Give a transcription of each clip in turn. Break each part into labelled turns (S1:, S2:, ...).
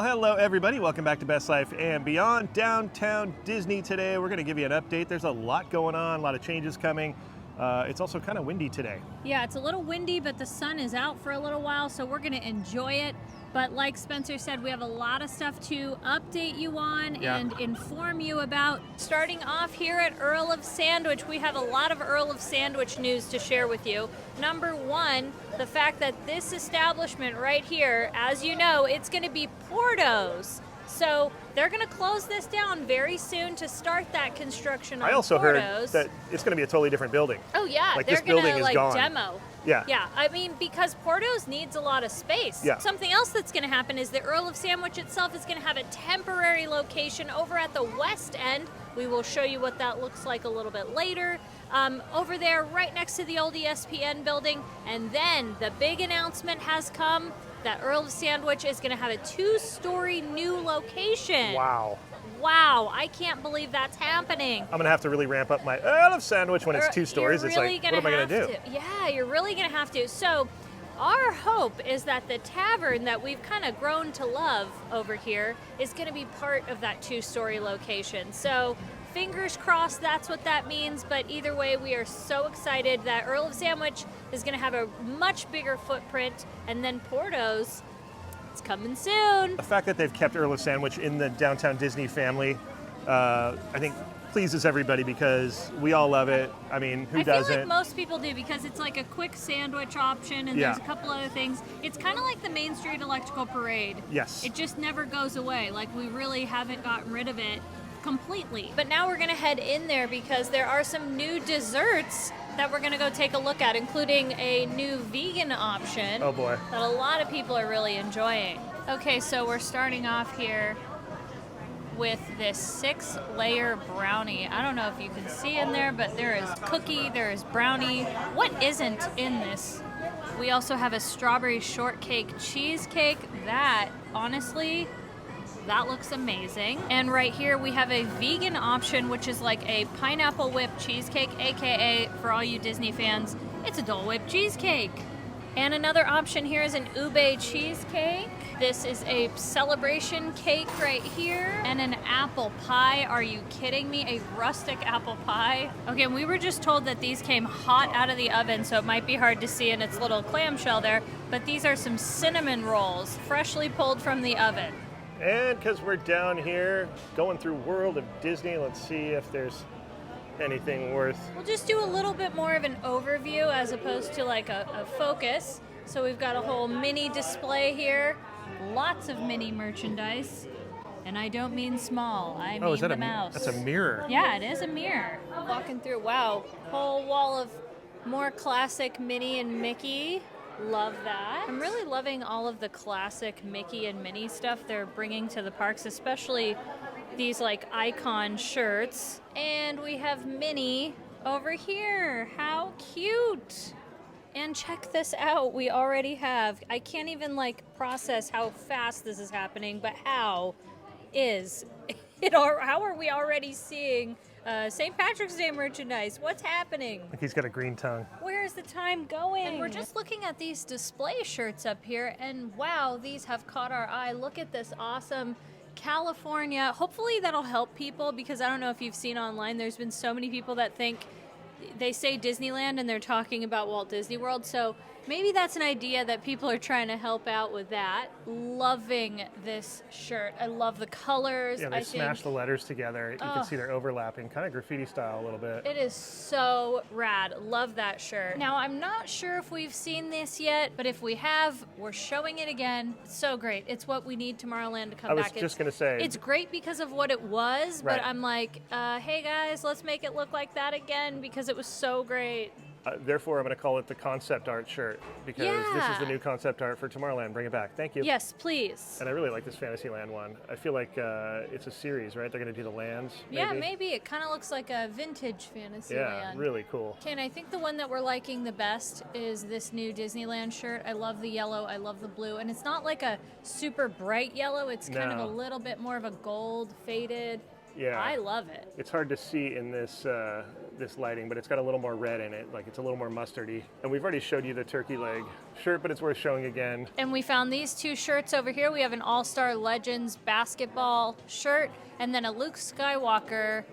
S1: hello everybody. Welcome back to Best Life and Beyond Downtown Disney. Today we're going to give you an update. There's a lot going on, a lot of changes coming. It's also kind of windy today.
S2: Yeah, it's a little windy, but the sun is out for a little while, so we're going to enjoy it. But like Spencer said, we have a lot of stuff to update you on and inform you about. Starting off here at Earl of Sandwich, we have a lot of Earl of Sandwich news to share with you. Number one, the fact that this establishment right here, as you know, it's going to be Porto's. So they're going to close this down very soon to start that construction on
S1: I also
S2: Porto's.
S1: heard that it's going to be a totally different building.
S2: Oh yeah,
S1: like
S2: they're
S1: this building
S2: gonna
S1: is
S2: like
S1: gone.
S2: demo.
S1: Yeah.
S2: Yeah, I mean, because Porto's needs a lot of space.
S1: Yeah.
S2: Something else that's going to happen is the Earl of Sandwich itself is going to have a temporary location over at the west end. We will show you what that looks like a little bit later. Over there, right next to the old ESPN building. And then the big announcement has come that Earl of Sandwich is going to have a 2-story new location.
S1: Wow.
S2: Wow, I can't believe that's happening.
S1: I'm going to have to really ramp up my Earl of Sandwich when it's 2 stories.
S2: You're
S1: It's
S2: really
S1: like, what am I going to do?
S2: Yeah, you're really going to have to. So our hope is that the tavern that we've kind of grown to love over here is going to be part of that 2-story location. So fingers crossed that's what that means, but either way, we are so excited that Earl of Sandwich is going to have a much bigger footprint, and then Porto's, it's coming soon.
S1: The fact that they've kept Earl of Sandwich in the Downtown Disney family, I think pleases everybody because we all love it. I mean, who doesn't?
S2: I feel like most people do because it's like a quick sandwich option and there's a couple other things. It's kind of like the Main Street Electrical Parade.
S1: Yes.
S2: It just never goes away. Like, we really haven't gotten rid of it completely. But now we're going to head in there because there are some new desserts that we're going to go take a look at, including a new vegan option.
S1: Oh boy.
S2: That a lot of people are really enjoying. Okay, so we're starting off here with this 6-layer brownie. I don't know if you can see in there, but there is cookie, there is brownie. What isn't in this? We also have a strawberry shortcake cheesecake. That, honestly, that looks amazing. And right here we have a vegan option, which is like a pineapple whip cheesecake, aka, for all you Disney fans, it's a Dole Whip cheesecake. And another option here is an ube cheesecake. This is a celebration cake right here. And an apple pie. Are you kidding me? A rustic apple pie. Okay, and we were just told that these came hot out of the oven, so it might be hard to see in its little clamshell there. But these are some cinnamon rolls, freshly pulled from the oven.
S1: And because we're down here going through World of Disney, let's see if there's anything worth.
S2: We'll just do a little bit more of an overview as opposed to like a focus. So we've got a whole mini display here, lots of mini merchandise. And I don't mean small, I mean the mouse.
S1: That's a mirror.
S2: Yeah, it is a mirror. Walking through, wow, whole wall of more classic Minnie and Mickey. Love that. I'm really loving all of the classic Mickey and Minnie stuff they're bringing to the parks, especially these like icon shirts. And we have Minnie over here. How cute. And check this out. We already have, I can't even like process how fast this is happening, but how are we already seeing St. Patrick's Day merchandise? What's happening?
S1: Like he's got a green tongue.
S2: Where's the time going? And we're just looking at these display shirts up here, and wow, these have caught our eye. Look at this awesome California. Hopefully that'll help people, because I don't know if you've seen online, there's been so many people that think they say Disneyland and they're talking about Walt Disney World, so maybe that's an idea that people are trying to help out with that. Loving this shirt. I love the colors.
S1: Yeah, they smash the letters together. You can see they're overlapping, kind of graffiti style a little bit.
S2: It is so rad. Love that shirt. Now, I'm not sure if we've seen this yet, but if we have, we're showing it again. It's so great. It's what we need Tomorrowland to come back.
S1: I was just going to say.
S2: It's great because of what it was,
S1: right.
S2: But I'm like, hey guys, let's make it look like that again because it was so great.
S1: Therefore, I'm going to call it the concept art shirt because this is the new concept art for Tomorrowland. Bring it back. Thank you.
S2: Yes, please.
S1: And I really like this Fantasyland one. I feel like it's a series, right? They're going to do the lands. Maybe?
S2: Yeah, maybe. It kind of looks like a vintage Fantasyland.
S1: Yeah, really cool.
S2: Okay, and I think the one that we're liking the best is this new Disneyland shirt. I love the yellow. I love the blue. And it's not like a super bright yellow. It's kind of a little bit more of a gold, faded.
S1: Yeah.
S2: I love it.
S1: It's hard to see in this this lighting, but it's got a little more red in it, like it's a little more mustardy. And we've already showed you the turkey leg shirt, but it's worth showing again.
S2: And we found these two shirts over here. We have an All-Star Legends basketball shirt and then a Luke Skywalker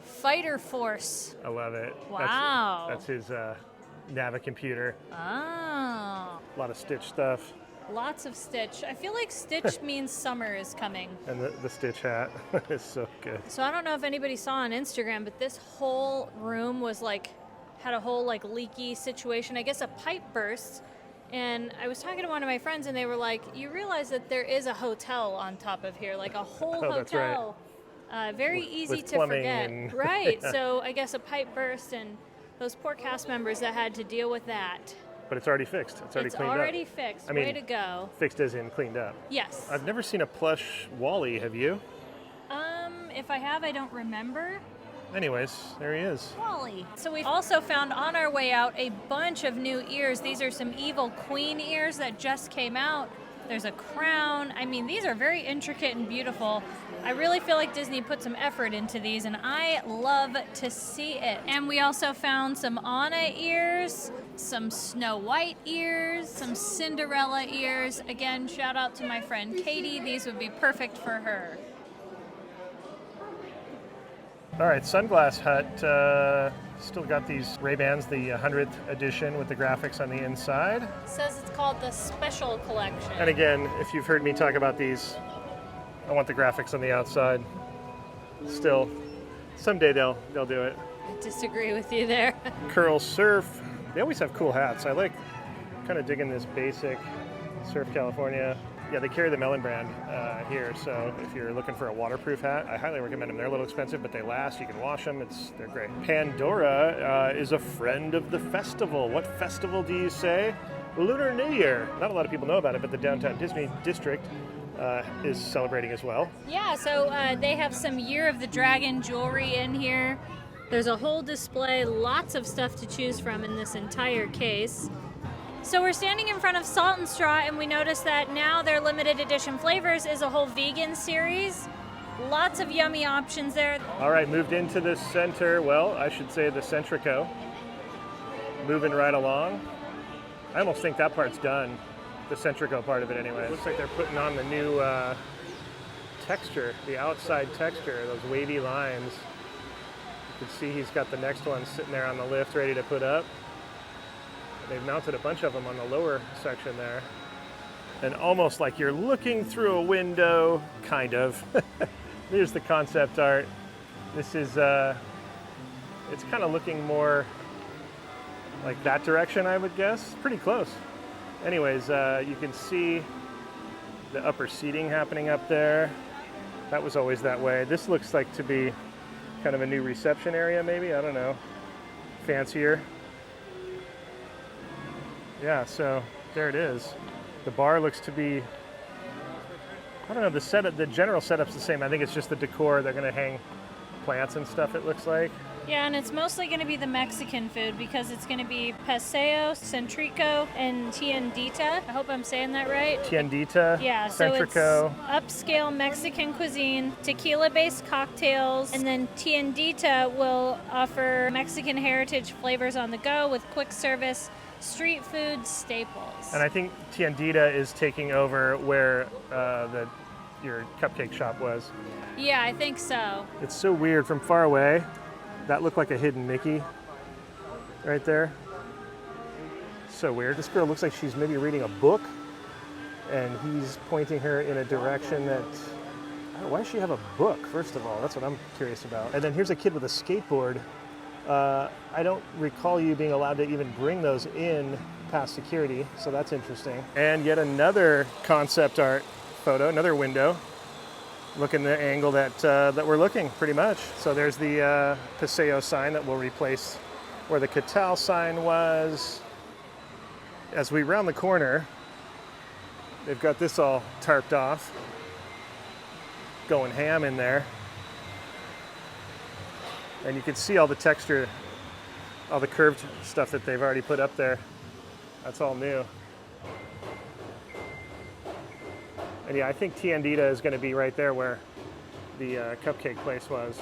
S2: Fighter Force.
S1: I love it.
S2: Wow.
S1: That's his Navicomputer.
S2: Oh.
S1: A lot of Stitch stuff.
S2: Lots of Stitch. I feel like Stitch means summer is coming.
S1: And the Stitch hat is so good.
S2: So I don't know if anybody saw on Instagram, but this whole room was like, had a whole like leaky situation. I guess a pipe burst. And I was talking to one of my friends and they were like, you realize that there is a hotel on top of here, like a whole hotel.
S1: That's right.
S2: Very easy
S1: with
S2: to forget.
S1: and...
S2: Right.
S1: Yeah.
S2: So I guess a pipe burst and those poor cast members that had to deal with that.
S1: But it's already fixed. It's already cleaned up. It's
S2: already fixed.
S1: I mean,
S2: way to go.
S1: Fixed as in cleaned up.
S2: Yes.
S1: I've never seen a plush Wally, have you?
S2: If I have, I don't remember.
S1: Anyways, there he is.
S2: Wally. So we also found on our way out a bunch of new ears. These are some Evil Queen ears that just came out. There's a crown. I mean, these are very intricate and beautiful. I really feel like Disney put some effort into these, and I love to see it. And we also found some Anna ears, some Snow White ears, some Cinderella ears. Again, shout out to my friend Katie. These would be perfect for her.
S1: All right, Sunglass Hut. Still got these Ray-Bans, the 100th edition with the graphics on the inside.
S2: It says it's called the Special Collection.
S1: And again, if you've heard me talk about these, I want the graphics on the outside. Still, someday they'll do it.
S2: I disagree with you there.
S1: Curl Surf. They always have cool hats. I like kind of digging this basic Surf California. Yeah, they carry the Melon brand here, so if you're looking for a waterproof hat, I highly recommend them. They're a little expensive, but they last. You can wash them. They're great. Pandora is a friend of the festival. What festival do you say? Lunar New Year. Not a lot of people know about it, but the Downtown Disney District is celebrating as well.
S2: Yeah, so they have some Year of the Dragon jewelry in here. There's a whole display, lots of stuff to choose from in this entire case. So we're standing in front of Salt and Straw, and we noticed that now their limited edition flavors is a whole vegan series. Lots of yummy options there.
S1: All right, moved into the center. Well, I should say the Centrico. Moving right along. I almost think that part's done. The Centrico part of it anyway. It looks like they're putting on the new texture, the outside texture, those wavy lines. You can see he's got the next one sitting there on the lift ready to put up. They've mounted a bunch of them on the lower section there. And almost like you're looking through a window, kind of. Here's the concept art. This is, it's kind of looking more like that direction, I would guess. Pretty close. Anyways, you can see the upper seating happening up there. That was always that way. This looks like to be kind of a new reception area, maybe. I don't know. Fancier. Yeah, so there it is. The bar looks to be, I don't know, the general setup's the same. I think it's just the decor. They're going to hang plants and stuff, it looks like.
S2: Yeah, and it's mostly going to be the Mexican food because it's going to be Paseo, Centrico, and Tiendita. I hope I'm saying that right.
S1: Tiendita,
S2: yeah, so
S1: Centrico.
S2: It's upscale Mexican cuisine, tequila-based cocktails, and then Tiendita will offer Mexican heritage flavors on the go with quick service street food staples.
S1: And I think Tiendita is taking over where your cupcake shop was.
S2: Yeah, I think so.
S1: It's so weird from far away. That looked like a hidden Mickey right there. So weird. This girl looks like she's maybe reading a book, and he's pointing her in a direction that, why does she have a book, first of all? That's what I'm curious about. And then here's a kid with a skateboard. I don't recall you being allowed to even bring those in past security, so that's interesting. And yet another concept art photo, another window. Look in the angle that we're looking, pretty much. So there's the Paseo sign that will replace where the Catal sign was. As we round the corner, they've got this all tarped off, going ham in there. And you can see all the texture, all the curved stuff that they've already put up there. That's all new. And yeah, I think Tiendita is going to be right there where the cupcake place was.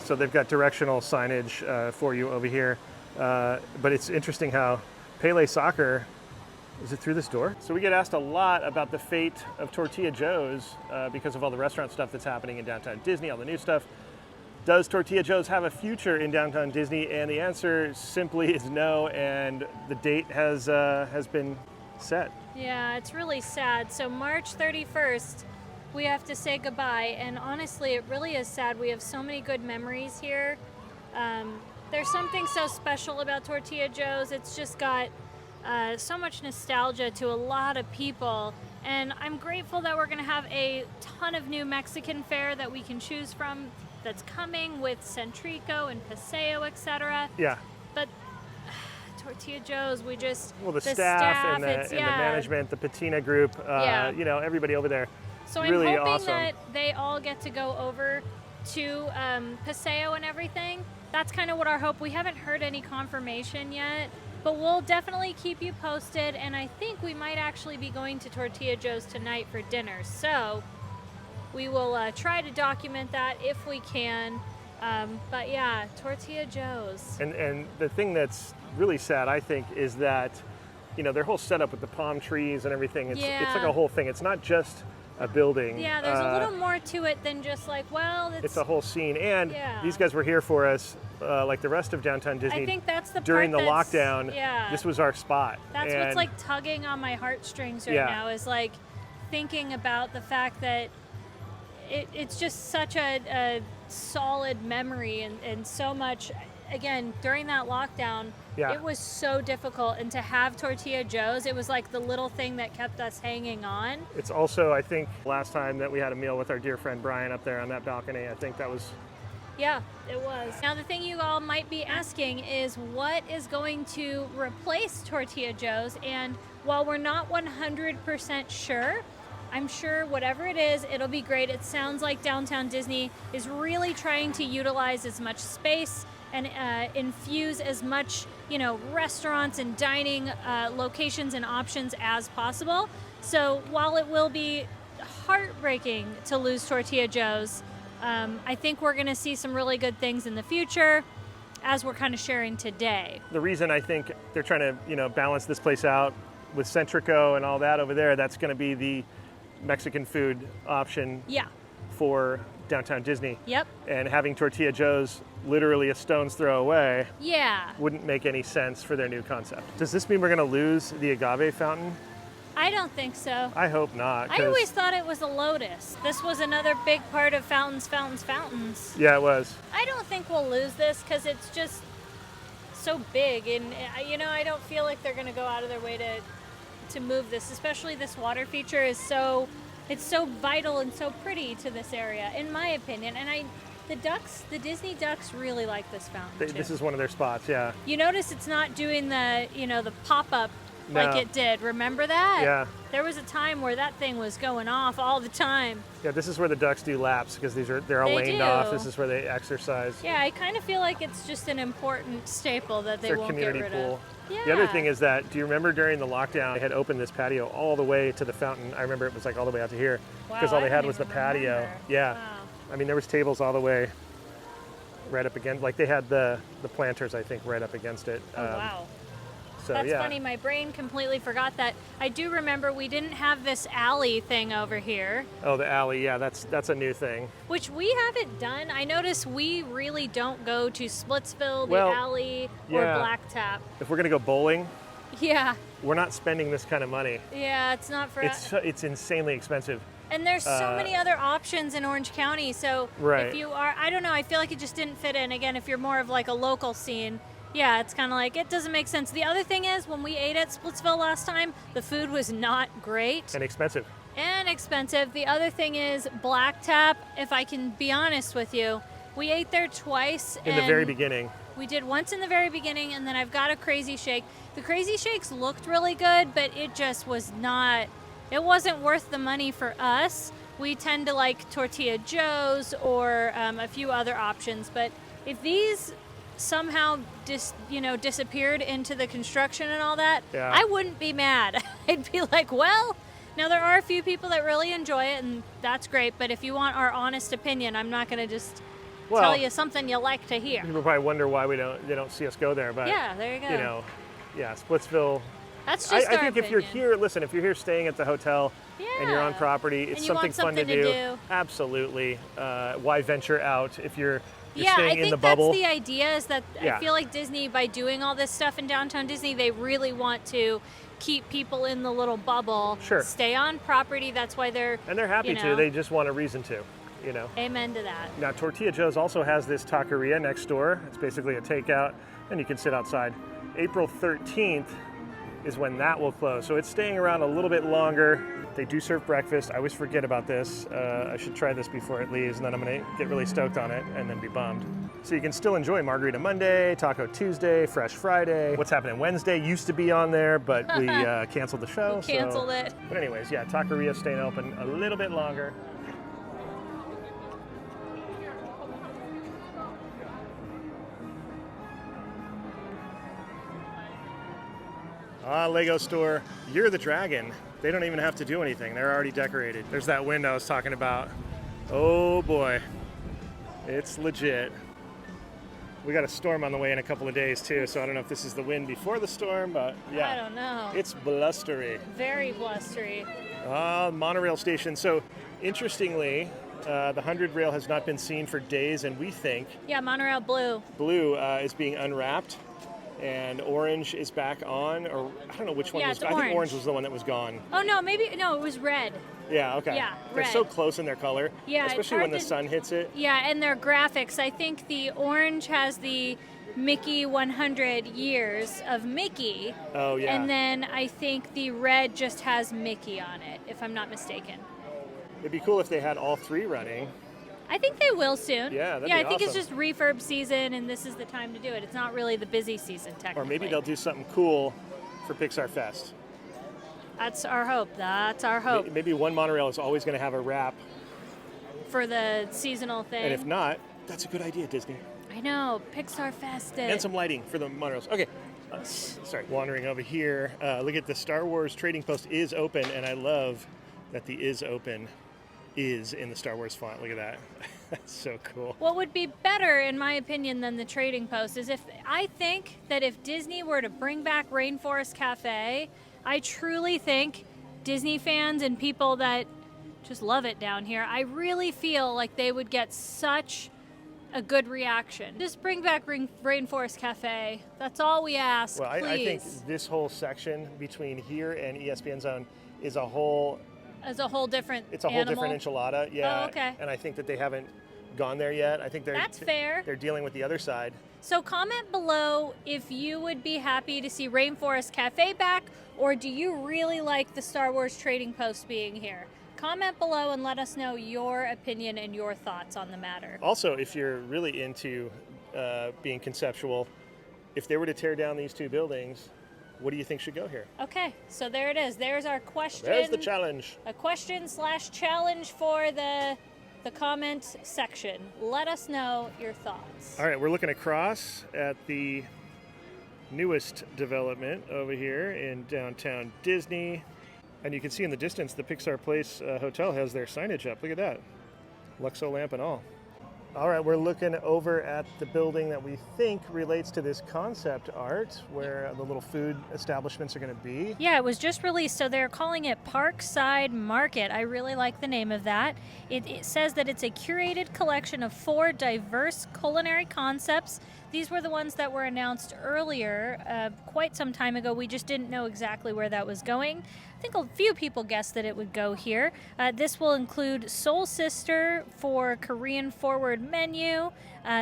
S1: So they've got directional signage for you over here. But it's interesting how Pele Soccer, is it through this door? So we get asked a lot about the fate of Tortilla Jo's because of all the restaurant stuff that's happening in downtown Disney, all the new stuff. Does Tortilla Jo's have a future in downtown Disney? And the answer simply is no, and the date has been set.
S2: Yeah, it's really sad. So March 31st, we have to say goodbye, and honestly, it really is sad. We have so many good memories here. There's something so special about Tortilla Jo's. It's just got so much nostalgia to a lot of people, and I'm grateful that we're going to have a ton of new Mexican fare that we can choose from that's coming with Centrico and Paseo, etc.
S1: Yeah.
S2: But Tortilla Jo's,
S1: the staff and the management, the patina group, everybody over there.
S2: So
S1: really
S2: I'm hoping
S1: awesome.
S2: that they all get to go over to Paseo and everything. That's kind of what our hope. We haven't heard any confirmation yet, but we'll definitely keep you posted. And I think we might actually be going to Tortilla Jo's tonight for dinner. So we will try to document that if we can. But yeah, Tortilla Jo's.
S1: And the thing that's really sad, I think, is that, their whole setup with the palm trees and everything, it's like a whole thing. It's not just a building.
S2: Yeah, there's a little more to it than just
S1: it's a whole scene. And these guys were here for us, like the rest of downtown Disney.
S2: I think that's the
S1: during
S2: part
S1: the lockdown.
S2: Yeah.
S1: This was our spot.
S2: That's what's like tugging on my heartstrings right now, is like thinking about the fact that it's just such a solid memory and so much. Again, during that lockdown, it was so difficult, and to have Tortilla Jo's, it was like the little thing that kept us hanging on.
S1: It's also, I think, last time that we had a meal with our dear friend Brian up there on that balcony, I think that was...
S2: Yeah, it was. Now, the thing you all might be asking is what is going to replace Tortilla Jo's, and while we're not 100% sure, I'm sure whatever it is, it'll be great. It sounds like Downtown Disney is really trying to utilize as much space and infuse as much, restaurants and dining locations and options as possible. So while it will be heartbreaking to lose Tortilla Jo's, I think we're going to see some really good things in the future, as we're kind of sharing today.
S1: The reason I think they're trying to, balance this place out with Centrico and all that over there, that's going to be the Mexican food option for downtown Disney.
S2: Yep.
S1: And having Tortilla Jo's literally a stone's throw away wouldn't make any sense for their new concept. Does this mean we're going to lose the agave fountain?
S2: I don't think so.
S1: I hope not.
S2: I always thought it was a lotus. This was another big part of fountains.
S1: Yeah, it was.
S2: I don't think we'll lose this because it's just so big, and I don't feel like they're going to go out of their way to move this, especially this water feature is so vital and so pretty to this area, in my opinion. And the Disney ducks really like this fountain too.
S1: This is one of their spots, yeah.
S2: You notice it's not doing the pop-up like it did. Remember that?
S1: Yeah.
S2: There was a time where that thing was going off all the time.
S1: Yeah, this is where the ducks do laps because they're all laned off. This is where they exercise.
S2: Yeah, I kind of feel like it's just an important staple that they won't get rid of. Yeah.
S1: The other thing is that, do you remember during the lockdown, they had opened this patio all the way to the fountain? I remember it was like all the way out to here because all they had was the patio.
S2: Remember.
S1: Yeah.
S2: Wow.
S1: I mean, there was tables all the way right up against, like they had the planters, I think, right up against it.
S2: Oh, wow.
S1: So,
S2: That's funny. My brain completely forgot that. I do remember we didn't have this alley thing over here.
S1: Oh, the alley. Yeah, that's a new thing.
S2: Which we haven't done. I notice we really don't go to Splitsville, the alley, or Black Tap.
S1: If we're going to go bowling, we're not spending this kind of money.
S2: Yeah, it's not for us.
S1: It's insanely expensive.
S2: And there's so many other options in Orange County. So if you are, I don't know, I feel like it just didn't fit in. Again, if you're more of like a local scene, it's kind of like, it doesn't make sense. The other thing is, when we ate at Splitsville last time, the food was not great.
S1: And expensive.
S2: The other thing is Black Tap, if I can be honest with you, we ate there twice.
S1: In the very beginning.
S2: We did once in the very beginning, and then I've got a Crazy Shake. The Crazy Shakes looked really good, but it just was not, it wasn't worth the money for us. We tend to like Tortilla Jo's or a few other options, but if these somehow disappeared into the construction and all that, I wouldn't be mad. I'd be like, well, now there are a few people that really enjoy it, and that's great, but if you want our honest opinion, I'm not going to just
S1: Well,
S2: tell you something you like to hear.
S1: People probably wonder why they don't see us go there, but
S2: Yeah, there you go.
S1: you know, yeah, Splitsville.
S2: That's just
S1: I
S2: our
S1: think if you're here, listen, if you're here staying at the hotel and you're on
S2: Yeah.
S1: property, it's
S2: And you
S1: something
S2: want
S1: fun to
S2: something to
S1: do.
S2: do.
S1: Absolutely. Why venture out if you're
S2: Yeah, I
S1: staying in
S2: think
S1: the
S2: that's
S1: bubble?
S2: the idea, is that
S1: Yeah.
S2: I feel like Disney, by doing all this stuff in downtown Disney, they really want to keep people in the little bubble.
S1: Sure.
S2: Stay on property. That's why they're
S1: And they're happy
S2: you
S1: to.
S2: know.
S1: They just want a reason to, you know.
S2: Amen to that.
S1: Now, Tortilla Jo's also has this taqueria next door. It's basically a takeout, and you can sit outside. April 13th is when that will close. So it's staying around a little bit longer. They do serve breakfast. I always forget about this. I should try this before it leaves, and then I'm gonna get really stoked on it and then be bummed. So you can still enjoy Margarita Monday, Taco Tuesday, Fresh Friday. What's Happening Wednesday used to be on there, but we canceled the show.
S2: We canceled it.
S1: But anyways, yeah, taqueria staying open a little bit longer. Lego store, You're the Dragon. They don't even have to do anything. They're already decorated. There's that window I was talking about. Oh boy, it's legit. We got a storm on the way in a couple of days too, so I don't know if this is the wind before the storm, but yeah.
S2: I don't know.
S1: It's blustery.
S2: Very blustery.
S1: Monorail station. So interestingly, the 100 rail has not been seen for days, and we think
S2: Yeah, Monorail Blue.
S1: blue is being unwrapped. And orange is back on, or I don't know which one
S2: Yeah,
S1: was.
S2: it's
S1: I think
S2: orange.
S1: orange was the one that was gone.
S2: Oh no, it was red.
S1: Yeah, okay.
S2: Yeah,
S1: They're
S2: red.
S1: so close in their color.
S2: Yeah, it's
S1: especially when
S2: hard
S1: the
S2: to-
S1: sun hits it.
S2: Yeah, and their graphics. I think the orange has the Mickey 100 years of Mickey.
S1: Oh yeah.
S2: And then I think the red just has Mickey on it, if I'm not mistaken.
S1: It'd be cool if they had all three running.
S2: I think they will soon.
S1: Yeah, that'd
S2: I
S1: be
S2: think it's
S1: awesome.
S2: just refurb season, and this is the time to do it. It's not really the busy season, technically.
S1: Or maybe they'll do something cool for Pixar Fest.
S2: That's our hope. That's our hope
S1: Maybe one monorail is always going to have a wrap,
S2: for the seasonal thing.
S1: and if not, that's a good idea, Disney.
S2: I know, Pixar Fest.
S1: And some lighting for the monorails. Okay. Sorry, wandering over here. Look at the Star Wars trading post is open, and I love that the is open is in the Star Wars font. Look at that. That's so cool.
S2: What would be better, in my opinion, than the trading post is I think that if Disney were to bring back Rainforest Cafe, I truly think Disney fans and people that just love it down here, I really feel like they would get such a good reaction. Just bring back Rainforest Cafe. That's all we ask,
S1: Well, I think
S2: please.
S1: this whole section between here and ESPN Zone is a whole.
S2: As a whole different
S1: It's a whole
S2: animal.
S1: different enchilada. Yeah.
S2: Oh, okay.
S1: And I think that they haven't gone there yet. I think
S2: That's fair.
S1: They're dealing with the other side.
S2: So comment below if you would be happy to see Rainforest Cafe back, or do you really like the Star Wars Trading Post being here? Comment below and let us know your opinion and your thoughts on the matter.
S1: Also, if you're really into being conceptual, if they were to tear down these two buildings, what do you think should go here?
S2: Okay, so there it is. There's our question.
S1: There's the challenge.
S2: A question/challenge for the comment section. Let us know your thoughts.
S1: All right, we're looking across at the newest development over here in downtown Disney. And you can see in the distance the Pixar Place Hotel has their signage up. Look at that. Luxo lamp and all. All right, we're looking over at the building that we think relates to this concept art where the little food establishments are going to be.
S2: Yeah, it was just released, so they're calling it Parkside Market. I really like the name of that. It says that it's a curated collection of 4 diverse culinary concepts. These were the ones that were announced earlier, quite some time ago. We just didn't know exactly where that was going. I think a few people guessed that it would go here. This will include Soul Sister for Korean forward menu,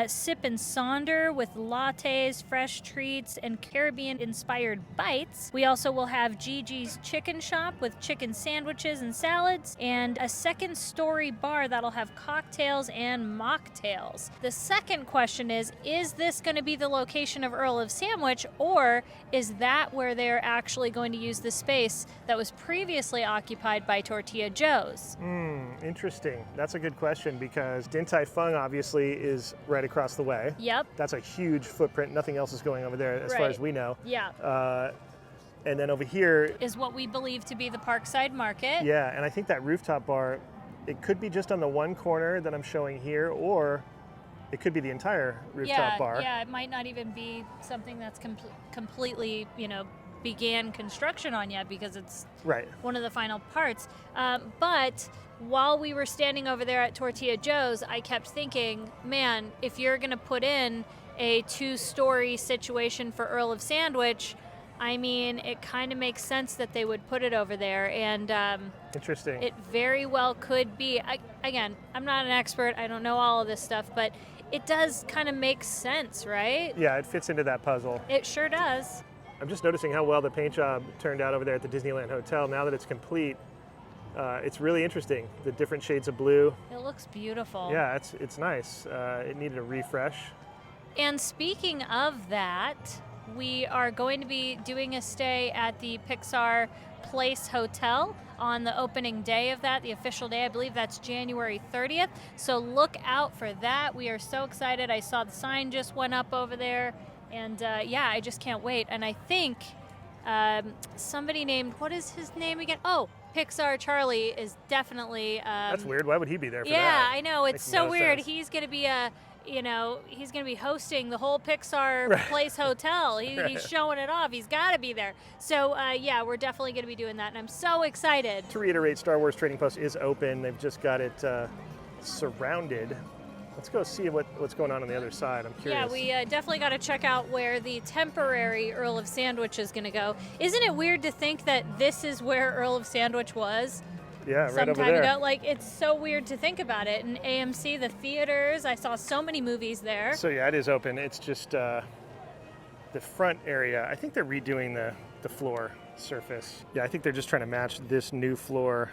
S2: Sip and Sonder with lattes, fresh treats, and Caribbean-inspired bites. We also will have Gigi's Chicken Shop with chicken sandwiches and salads, and a second-story bar that'll have cocktails and mocktails. The second question is this going to be the location of Earl of Sandwich, or is that where they're actually going to use the space that was previously occupied by Tortilla Jo's?
S1: Interesting. That's a good question because Din Tai Fung obviously is right across the way.
S2: Yep.
S1: That's a huge footprint. Nothing else is going over there as far
S2: Right.
S1: as we know.
S2: Yeah.
S1: And then over here,
S2: Is what we believe to be the Parkside Market.
S1: yeah, and I think that rooftop bar, it could be just on the one corner that I'm showing here, or It could be the entire rooftop
S2: Yeah,
S1: bar.
S2: yeah, it might not even be something that's completely, began construction on yet because it's
S1: Right.
S2: one of the final parts. But while we were standing over there at Tortilla Jo's, I kept thinking, man, if you're going to put in a 2-story situation for Earl of Sandwich, I mean, it kind of makes sense that they would put it over there. And
S1: Interesting.
S2: it very well could be. Again, I'm not an expert. I don't know all of this stuff, but it does kind of make sense, right?
S1: Yeah, it fits into that puzzle.
S2: It sure does.
S1: I'm just noticing how well the paint job turned out over there at the Disneyland Hotel. Now that it's complete, it's really interesting. The different shades of blue.
S2: It looks beautiful.
S1: Yeah, it's nice. It needed a refresh.
S2: And speaking of that, we are going to be doing a stay at the Pixar Place Hotel on the opening day of that, the official day. I believe that's January 30th. So look out for that. We are so excited. I saw the sign just went up over there. And yeah, I just can't wait. And I think somebody named, what is his name again? Oh, Pixar Charlie is definitely...
S1: That's weird. Why would he be there for that?
S2: Yeah, I know. It's
S1: Makes
S2: so
S1: no
S2: weird.
S1: sense.
S2: He's going to be he's going to be hosting the whole Pixar Place Hotel. He's showing it off. He's got to be there. So, yeah, we're definitely going to be doing that. And I'm so excited.
S1: To reiterate, Star Wars Trading Post is open. They've just got it surrounded. Let's go see what's going on the other side. I'm curious.
S2: Yeah, we definitely got to check out where the temporary Earl of Sandwich is going to go. Isn't it weird to think that this is where Earl of Sandwich was?
S1: Yeah, right
S2: some
S1: over
S2: time
S1: there.
S2: ago. Like, it's so weird to think about it. And AMC, the theaters, I saw so many movies there.
S1: So yeah, it is open. It's just the front area. I think they're redoing the floor surface. Yeah, I think they're just trying to match this new floor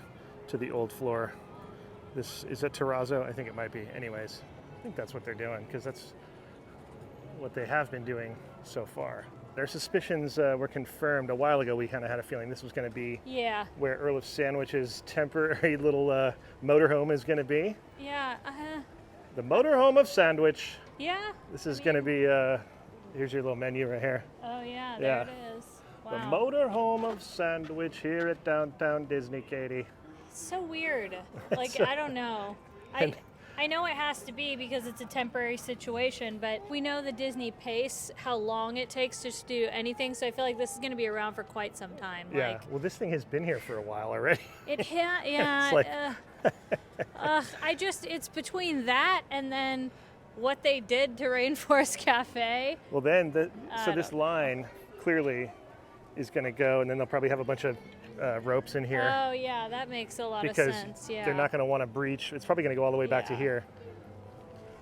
S1: to the old floor. This is that terrazzo? I think it might be. Anyways, I think that's what they're doing because that's what they have been doing so far. Their suspicions were confirmed a while ago. We kind of had a feeling this was going to be where Earl of Sandwich's temporary little motorhome is going to be.
S2: Yeah.
S1: The motorhome of Sandwich.
S2: Yeah.
S1: This is going to be, here's your little menu right here.
S2: Oh, yeah, there it is. Wow.
S1: The motorhome of Sandwich here at downtown Disney, Katie.
S2: It's so weird. Like,
S1: So-
S2: I don't know. I know it has to be because it's a temporary situation, but we know the Disney pace, how long it takes to just do anything, so I feel like this is going to be around for quite some time.
S1: Yeah,
S2: Like,
S1: well, this thing has been here for a while already.
S2: yeah.
S1: It's like-
S2: It's between that and then what they did to Rainforest Cafe.
S1: Well, then, so
S2: I
S1: this
S2: don't
S1: line clearly is going to go, and then they'll probably have a bunch of ropes in here.
S2: Oh, yeah, that makes a lot of
S1: because
S2: sense. Yeah.
S1: they're not going to want to breach. It's probably going to go all the way back to
S2: Yeah.
S1: here.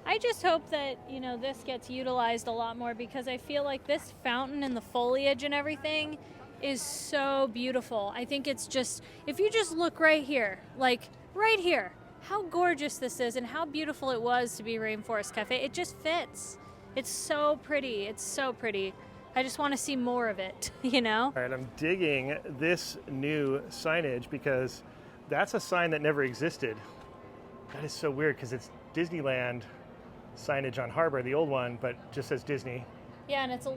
S2: I just hope that, this gets utilized a lot more because I feel like this fountain and the foliage and everything is so beautiful. I think it's just, if you just look right here, like right here, how gorgeous this is and how beautiful it was to be Rainforest Cafe. It just fits. It's so pretty. It's so pretty. I just want to see more of it,
S1: All right, I'm digging this new signage because that's a sign that never existed. That is so weird because it's Disneyland signage on Harbor, the old one, but just says Disney.
S2: Yeah, and it's a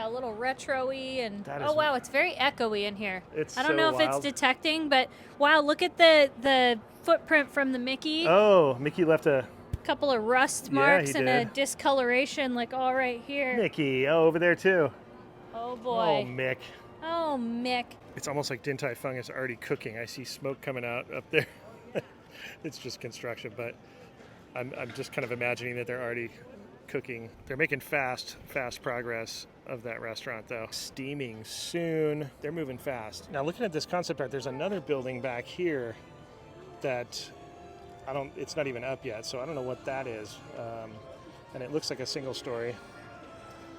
S2: little retro-y and
S1: That is-
S2: oh wow, it's very echoey in here.
S1: It's
S2: I don't
S1: so
S2: know if it's
S1: wild.
S2: detecting, but wow, look at the footprint from the Mickey.
S1: Oh, Mickey left a
S2: Couple of rust
S1: Yeah,
S2: marks
S1: he
S2: and a
S1: did.
S2: discoloration like all right here.
S1: Mickey. Oh, over there too.
S2: Oh
S1: Oh,
S2: boy.
S1: Mick.
S2: Oh, Mick.
S1: It's almost like Din Tai Fung is already cooking. I see smoke coming out up there. It's just construction, but I'm just kind of imagining that they're already cooking. They're making fast progress of that restaurant, though. Steaming soon. They're moving fast. Now, looking at this concept art, there's another building back here that it's not even up yet, so I don't know what that is. And it looks like a single story.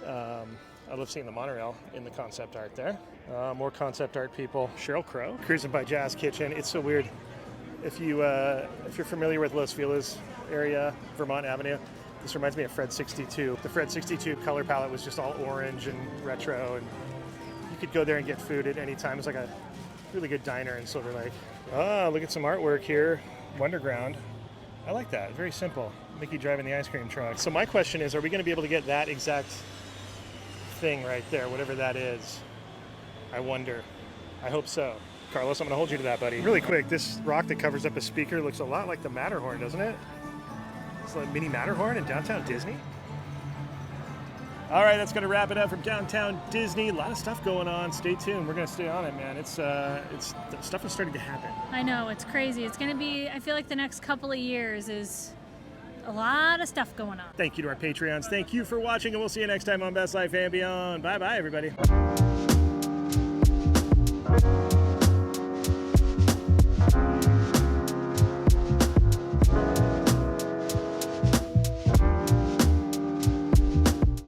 S1: I love seeing the monorail in the concept art there. More concept art people. Sheryl Crow cruising by Jazz Kitchen. It's so weird. If you're familiar with Los Feliz area, Vermont Avenue, this reminds me of Fred 62. The Fred 62 color palette was just all orange and retro, and you could go there and get food at any time. It's like a really good diner in Silver Lake. Ah, look at some artwork here. Wonderground. I like that. Very simple. Mickey driving the ice cream truck. So my question is, are we going to be able to get that exact thing right there, whatever that is? I wonder. I hope so. Carlos, I'm going to hold you to that, buddy. Really quick, this rock that covers up a speaker looks a lot like the Matterhorn, doesn't it? It's like mini Matterhorn in downtown Disney. All right, that's going to wrap it up from downtown Disney. A lot of stuff going on. Stay tuned. We're going to stay on it, man. It's stuff is starting to happen.
S2: I know, it's crazy. It's going to be, I feel like the next couple of years is a lot of stuff going on.
S1: Thank you to our Patreons. Thank you for watching, and we'll see you next time on Best Life and Beyond. Bye-bye, everybody.